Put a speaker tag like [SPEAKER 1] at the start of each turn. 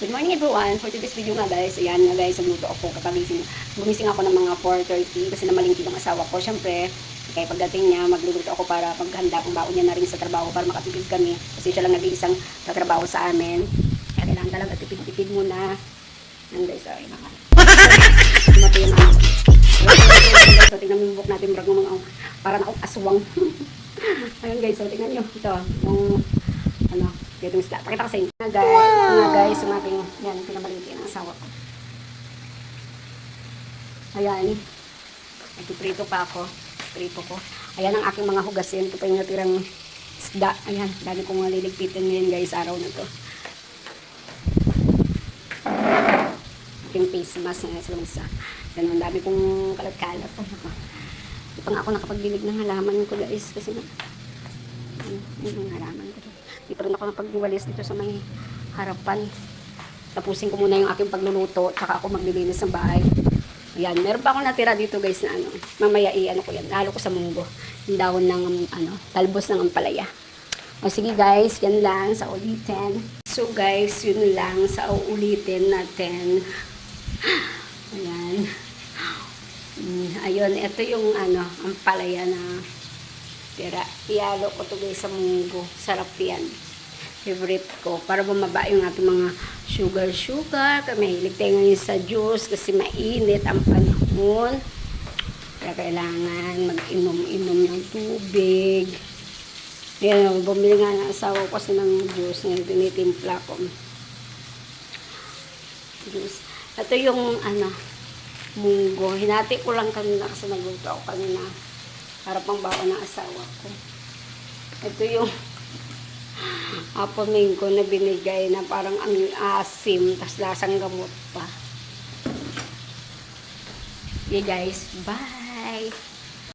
[SPEAKER 1] Good morning everyone! For today's video nga guys, ayan nga guys, nagluto ako kakagising. Gumising ako ng mga 4:30 kasi namalingki ng asawa ko. Siyempre, kaya pagdating niya, magluluto ako para paghanda kung baon niya na rin sa trabaho para makatipid kami. Kasi siya lang nag-iisang tatrabaho sa amin. Kaya kailangan talaga tipid-tipid muna. Ayan guys, ay mga. Tumato yung ano. So, tingnan mo yung book natin, para na akong aswang. Ayun guys, so tingnan nyo. Ito, yung ano, yung isla. Pakita ko sa inyo. Guys, yung ating, yan, pinamalinti ng asawa ko. Ayan. Nagpiprito pa ako. Prito ko. Ayan ang aking mga hugasin. Ito pa yung natirang isda. Ayan, dami kong liligpitin ngayon guys, araw na to. Aking face mask na sa lamsa. Ganun, dami kong kalat-kalat. Hindi pa nga ako nakapagdilig ng halaman ko guys. Kasi na, yung halaman ko. Hindi pa rin ako napagwalis dito sa may harapan. Tapusin ko muna yung aking pagluluto. Tsaka ako maglilinis ng bahay. Ayan, meron pa akong natira dito guys na ano. Mamaya ano ko yan. Halo ko sa munggo. Yung dahon ng ano, talbos ng ampalaya. O sige guys, yan lang sa ulitin. So guys, yun lang sa ulitin natin. Ayan. Ayun, ito yung ano, ampalaya na tira. Iyalo ko to guys sa munggo. Sarap yan. Favorite ko. Para bumaba yung ating mga sugar. Kaya mahilig tayo ngayon sa juice kasi mainit ang panahon. Kaya kailangan mag-inom-inom ng tubig. Yan, bumili nga ng asawa ko kasi ng juice. Ngayon, tinitimpla ko. Juice. Ito yung ano, munggo. Hinati ko lang kanina kasi nagluto ako kanina. Para pang baon ng asawa ko. Ito yung apaminggo na binigay na parang ang asim, tas lasang gamot pa. Okay guys, bye!